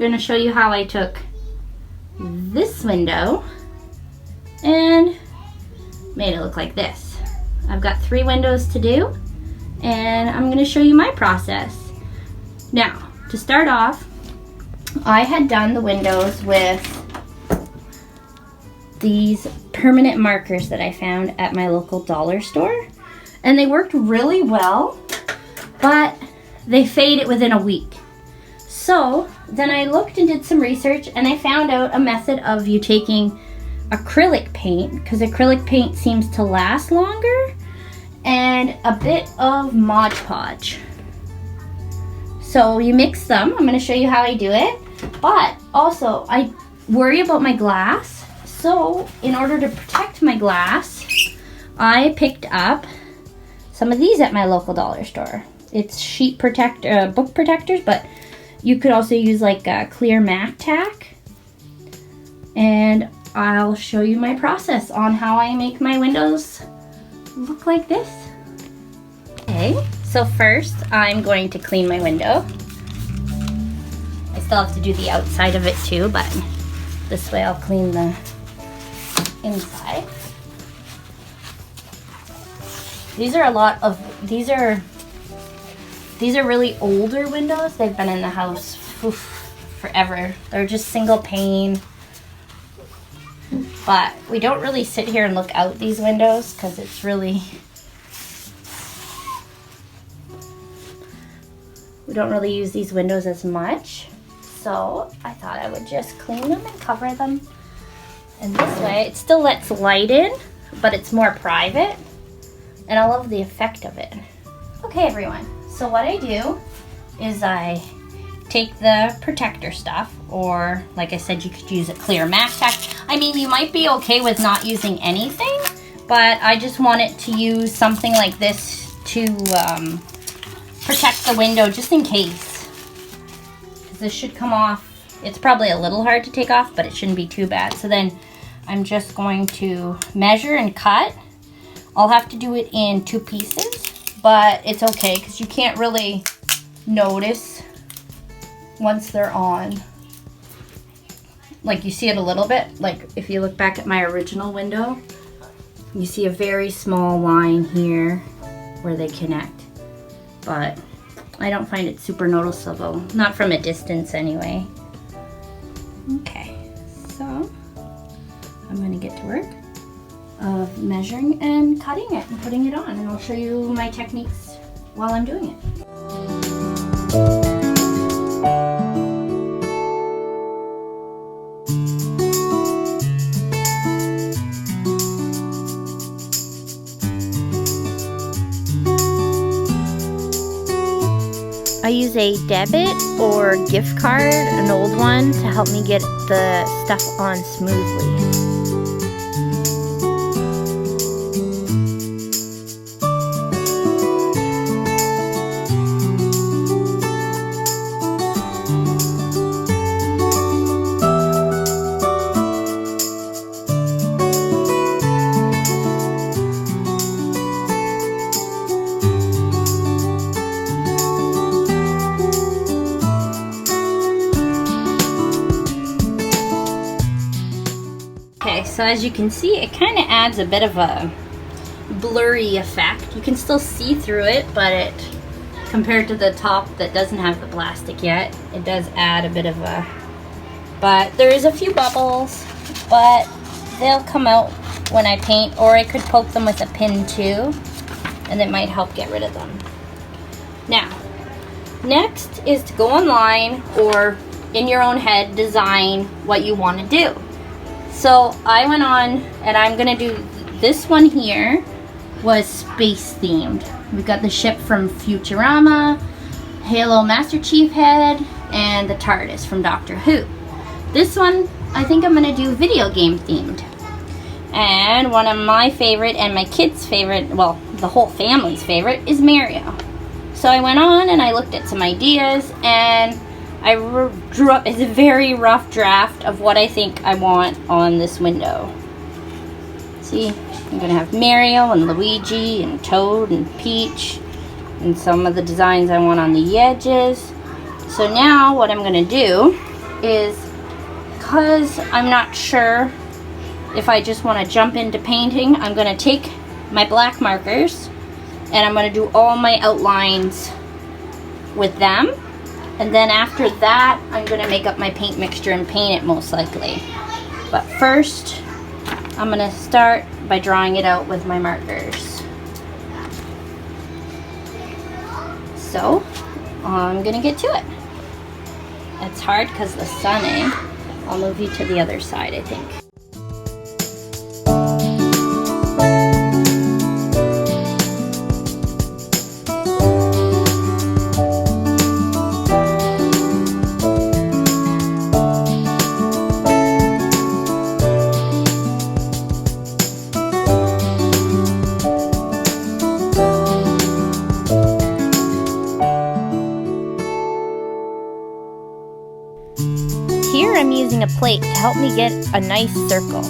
going to show you how I took this window and made it look like this. I've got 3 windows to do, and I'm going to show you my process. Now, to start off, I had done the windows with these permanent markers that I found at my local dollar store, and they worked really well, but they faded within a week. So then I looked and did some research, and I found out a method of you taking acrylic paint, because acrylic paint seems to last longer, and a bit of Modge Podge. So you mix them. I'm going to show you how I do it, but also I worry about my glass. So in order to protect my glass, I picked up some of these at my local dollar store. It's sheet protector, book protectors, but you could also use like a clear matte tack. And I'll show you my process on how I make my windows look like this. Okay, so first I'm going to clean my window. I still have to do the outside of it too, but this way I'll clean the inside. These are really older windows. They've been in the house forever. They're just single pane. But we don't really sit here and look out these windows because it's really, we don't really use these windows as much. So I thought I would just clean them and cover them. And this way, it still lets light in, but it's more private. And I love the effect of it. Okay, everyone. So what I do is I take the protector stuff, or like I said, you could use a clear matte tack. I mean, you might be okay with not using anything, but I just wanted to use something like this to protect the window just in case. Because this should come off. It's probably a little hard to take off, but it shouldn't be too bad. So then I'm just going to measure and cut. I'll have to do it in 2 pieces, but it's okay because you can't really notice once they're on. Like, you see it a little bit. Like, if you look back at my original window, you see a very small line here where they connect. But I don't find it super noticeable. Not from a distance anyway. Okay, so I'm going to get to work of measuring and cutting it and putting it on, and I'll show you my techniques while I'm doing it. I use a debit or gift card, an old one, to help me get the stuff on smoothly. Okay, so as you can see, it kind of adds a bit of a blurry effect. You can still see through it, but it, compared to the top that doesn't have the plastic yet, it does add a bit of a, but there is a few bubbles, but they'll come out when I paint, or I could poke them with a pin too, and it might help get rid of them. Now, next is to go online or in your own head design what you want to do. So I went on, and I'm gonna do this one here was space themed. We've got the ship from Futurama, Halo Master Chief head, and the TARDIS from Doctor Who. This one I think I'm gonna do video game themed. And one of my favorite and my kids' favorite, well, the whole family's favorite, is Mario. So I went on and I looked at some ideas, and I drew up a very rough draft of what I think I want on this window. See, I'm going to have Mario and Luigi and Toad and Peach and some of the designs I want on the edges. So now what I'm going to do is because I'm not sure if I just want to jump into painting, I'm going to take my black markers and I'm going to do all my outlines with them. And then after that, I'm going to make up my paint mixture and paint it most likely. But first, I'm going to start by drawing it out with my markers. So, I'm going to get to it. It's hard because the sun, eh? I'll move you to the other side, I think. Here I'm using a plate to help me get a nice circle.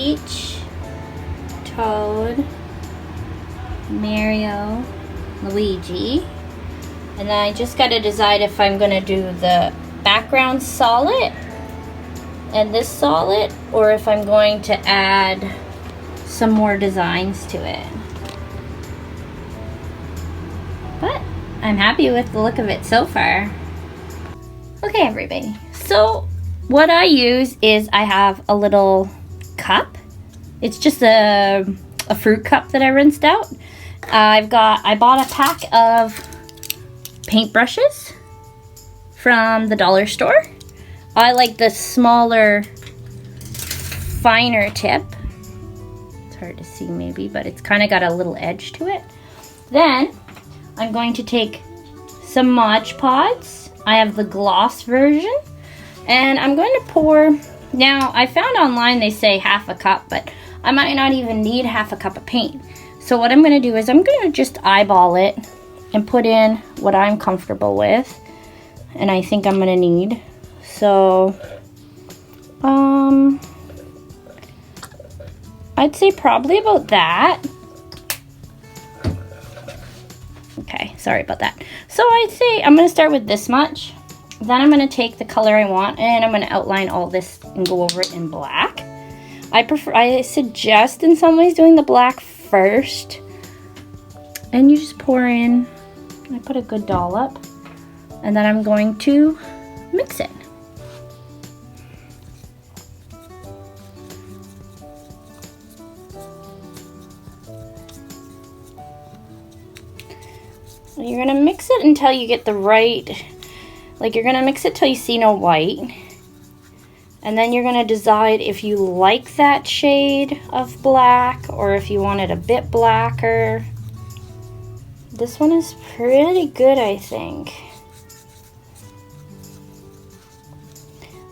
Peach, Toad, Mario, Luigi. And then I just got to decide if I'm going to do the background solid and this solid, or if I'm going to add some more designs to it. But I'm happy with the look of it so far. Okay, everybody. So what I use is I have a little cup. It's just a fruit cup that I rinsed out. I bought a pack of paintbrushes from the dollar store. I like the smaller, finer tip. It's hard to see maybe, but it's kind of got a little edge to it. Then I'm going to take some Modge pods. I have the gloss version, and I'm going to pour. Now I found online they say half a cup, but I might not even need half a cup of paint. So what I'm going to do is I'm going to just eyeball it and put in what I'm comfortable with, and I think I'm going to need. So I'd say probably about that. Okay, sorry about that. So I'd say I'm going to start with this much. Then I'm going to take the color I want and I'm going to outline all this and go over it in black. I suggest in some ways doing the black first. And you just pour in, I put a good dollop, and then I'm going to mix it. You're gonna mix it until you get the right, like you're gonna mix it till you see no white. And then you're gonna decide if you like that shade of black or if you want it a bit blacker. This one is pretty good, I think.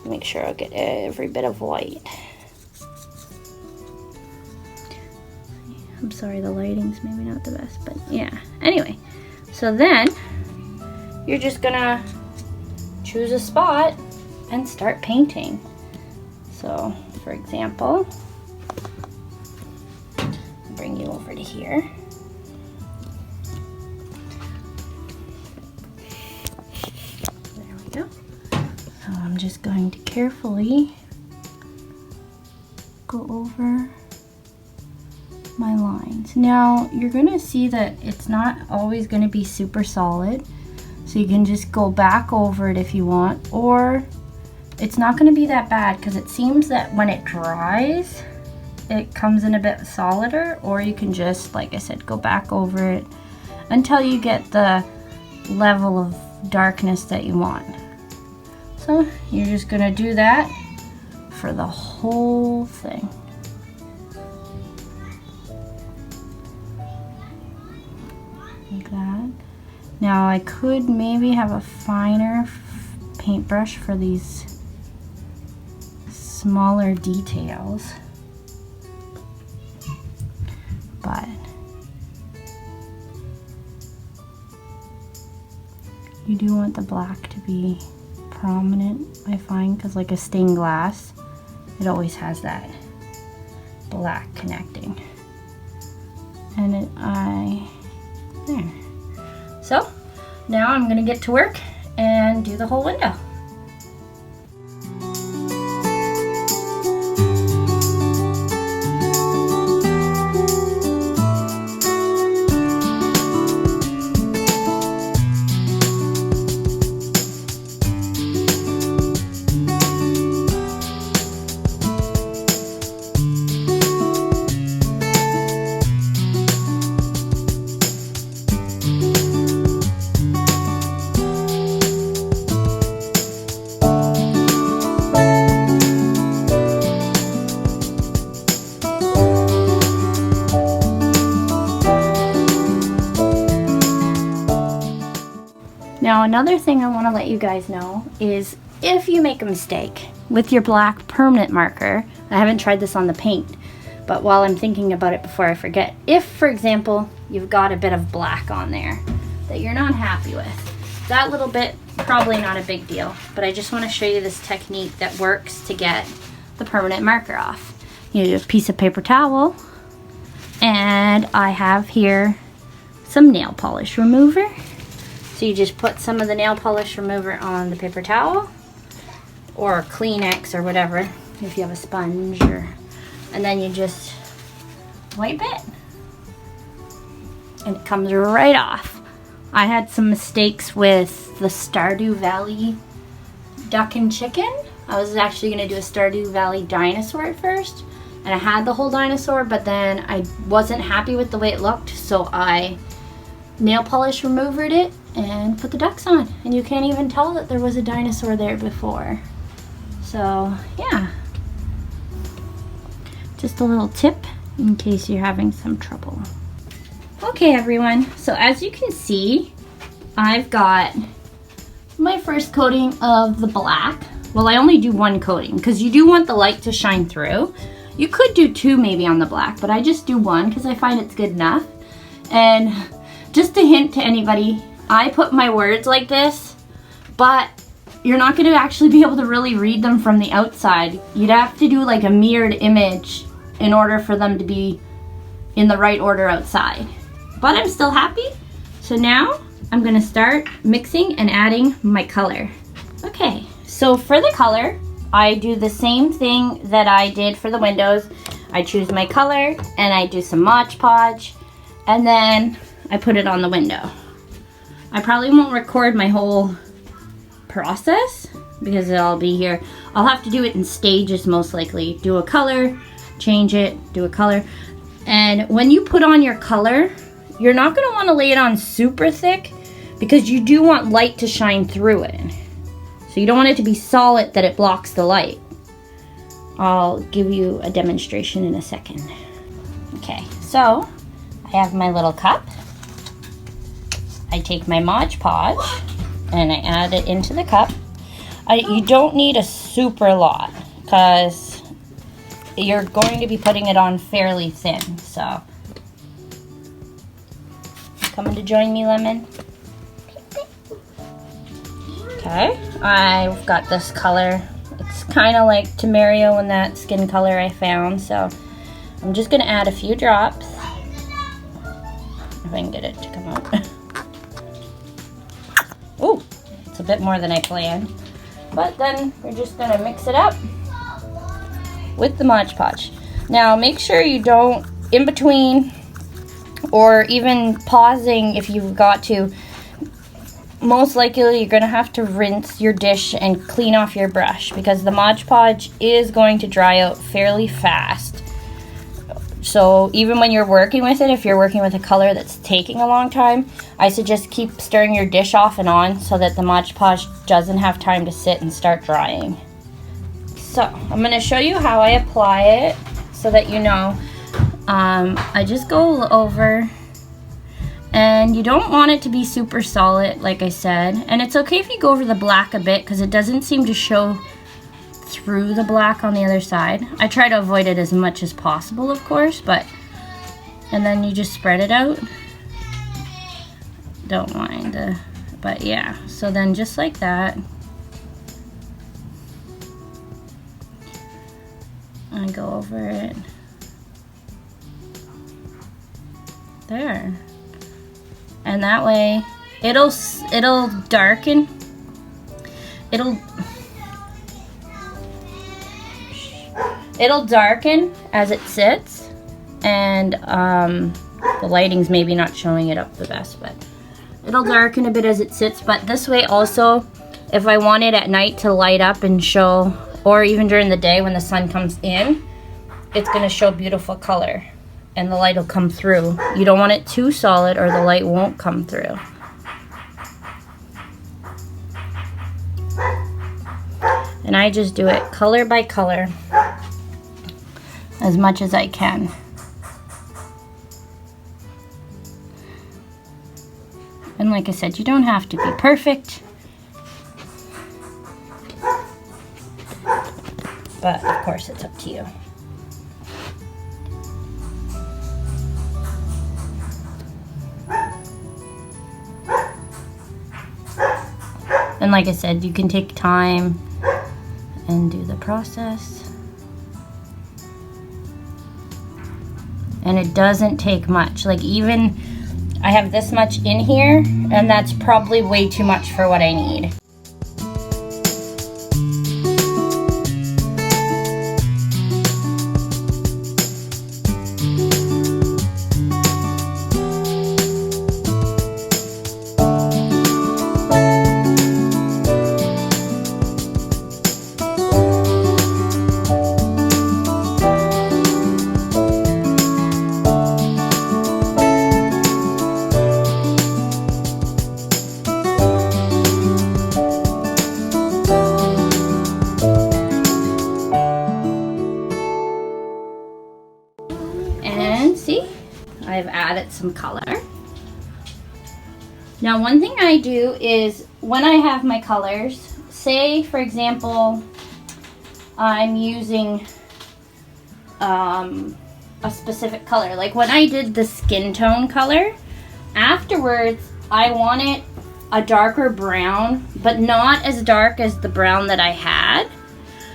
Make sure I'll get every bit of white. I'm sorry, the lighting's maybe not the best, but yeah. Anyway. So then, you're just gonna choose a spot and start painting. So, for example, I'll bring you over to here. There we go. So I'm just going to carefully go over my lines. Now you're gonna see that it's not always going to be super solid, so you can just go back over it if you want, or it's not going to be that bad because it seems that when it dries it comes in a bit solider, or you can just, like I said, go back over it until you get the level of darkness that you want. So you're just going to do that for the whole thing. Like that. Now I could maybe have a finer paintbrush for these smaller details, but you do want the black to be prominent, I find, because like a stained glass, it always has that black connecting. And there. So now I'm gonna get to work and do the whole window. Now another thing I want to let you guys know is if you make a mistake with your black permanent marker, I haven't tried this on the paint, but while I'm thinking about it before I forget, if for example you've got a bit of black on there that you're not happy with, that little bit, probably not a big deal, but I just want to show you this technique that works to get the permanent marker off. You need a piece of paper towel, and I have here some nail polish remover. So you just put some of the nail polish remover on the paper towel, or Kleenex or whatever, if you have a sponge, and then you just wipe it, and it comes right off. I had some mistakes with the Stardew Valley duck and chicken. I was actually gonna do a Stardew Valley dinosaur at first, and I had the whole dinosaur, but then I wasn't happy with the way it looked, so I nail polish removered it and put the ducks on, and you can't even tell that there was a dinosaur there before. So yeah, just a little tip in case you're having some trouble. Okay everyone, so as you can see, I've got my first coating of the black. Well, I only do one coating because you do want the light to shine through. You could do two maybe on the black, but I just do one because I find it's good enough. And just a hint to anybody, I put my words like this, but you're not going to actually be able to really read them from the outside. You'd have to do like a mirrored image in order for them to be in the right order outside. But I'm still happy. So now I'm going to start mixing and adding my color. Okay, so for the color, I do the same thing that I did for the windows. I choose my color and I do some Modge Podge, and then I put it on the window. I probably won't record my whole process because it'll be here. I'll have to do it in stages most likely. Do a color, change it, do a color. And when you put on your color, you're not going to want to lay it on super thick because you do want light to shine through it. So you don't want it to be solid that it blocks the light. I'll give you a demonstration in a second. Okay, so I have my little cup. I take my Modge Podge and I add it into the cup. You don't need a super lot because you're going to be putting it on fairly thin. So, coming to join me, Lemon? Okay, I've got this color. It's kind of like Tamario and that skin color I found. So, I'm just going to add a few drops. If I can get it to come out. Oh, it's a bit more than I planned. But then we're just going to mix it up with the Modge Podge. Now make sure you don't, in between or even pausing if you've got to, most likely you're going to have to rinse your dish and clean off your brush because the Modge Podge is going to dry out fairly fast. So even when you're working with it, if you're working with a color that's taking a long time, I suggest keep stirring your dish off and on so that the Modge Podge doesn't have time to sit and start drying. So I'm going to show you how I apply it so that you know. I just go over, and you don't want it to be super solid like I said, and it's okay if you go over the black a bit because it doesn't seem to show through the black on the other side. I try to avoid it as much as possible, of course, but and then you just spread it out. Don't mind but yeah, so then just like that I go over it there, and that way it'll darken. It'll darken as it sits, and the lighting's maybe not showing it up the best, but it'll darken a bit as it sits. But this way also, if I want it at night to light up and show, or even during the day when the sun comes in, it's going to show beautiful color and the light will come through. You don't want it too solid or the light won't come through. And I just do it color by color as much as I can. And like I said, you don't have to be perfect, but of course it's up to you. And like I said, you can take time and do the process. And it doesn't take much. Like, even I have this much in here, and that's probably way too much for what I need. And see, I've added some color. Now, one thing I do is when I have my colors, say for example, I'm using a specific color. Like when I did the skin tone color, afterwards I want it a darker brown, but not as dark as the brown that I had.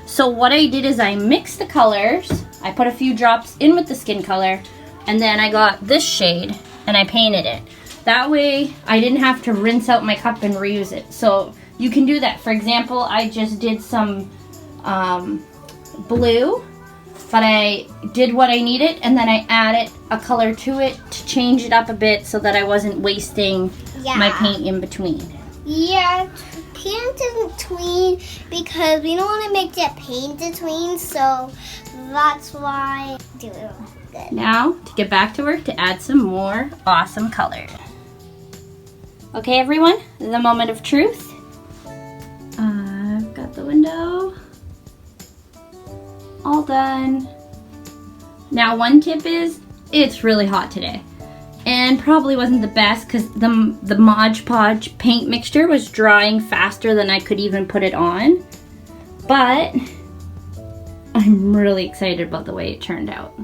So what I did is I mixed the colors. I put a few drops in with the skin color, and then I got this shade and I painted it. That way I didn't have to rinse out my cup and reuse it. So you can do that. For example, I just did some blue, but I did what I needed, and then I added a color to it to change it up a bit so that I wasn't wasting my paint in between. Yeah, paint in between because we don't want to make that paint in between, so that's why I do it good. Now, to get back to work to add some more awesome color. Okay, everyone, the moment of truth. I've got the window all done. Now, one tip is it's really hot today, and probably wasn't the best because the Modge Podge paint mixture was drying faster than I could even put it on. But I'm really excited about the way it turned out.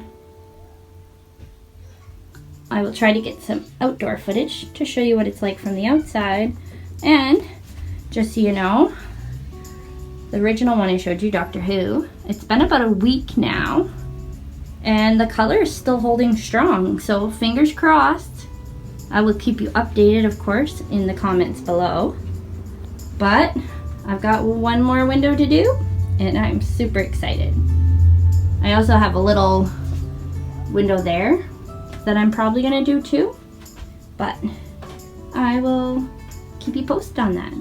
I will try to get some outdoor footage to show you what it's like from the outside. And just so you know, the original one I showed you, Doctor Who, it's been about a week now, and the color is still holding strong. So fingers crossed. I will keep you updated, of course, in the comments below. But I've got one more window to do, and I'm super excited. I also have a little window there that I'm probably gonna do too, but I will keep you posted on that.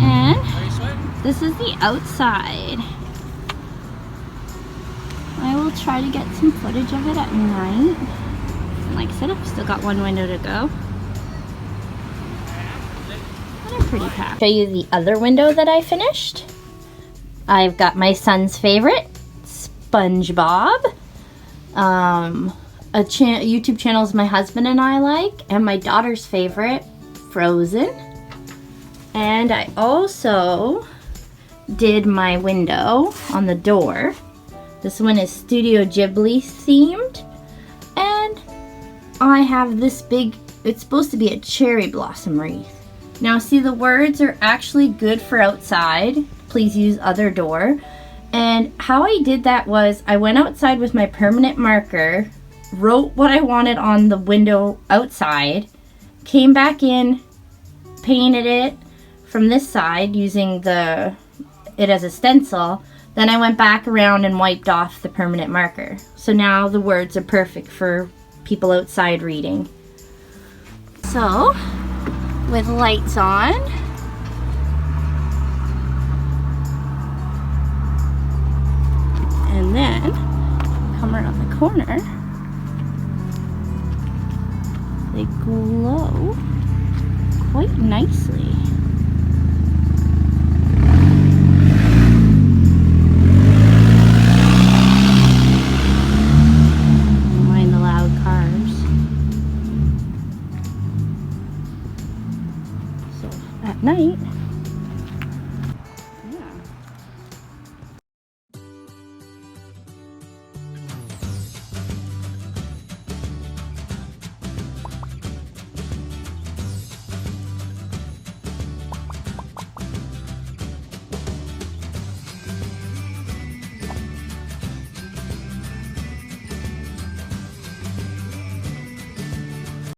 And this is the outside. I will try to get some footage of it at night. And like I said, I've still got one window to go. But I'm pretty packed. Show you the other window that I finished. I've got my son's favorite, SpongeBob. A YouTube channels my husband and I like, and my daughter's favorite, Frozen. And I also did my window on the door. This one is Studio Ghibli themed, and I have this big, it's supposed to be a cherry blossom wreath. Now see, the words are actually good for outside. Please use other door. And how I did that was I went outside with my permanent marker, wrote what I wanted on the window outside, came back in, painted it from this side using it as a stencil. Then I went back around and wiped off the permanent marker. So now the words are perfect for people outside reading. So, with lights on, and then come around the corner, they glow quite nicely.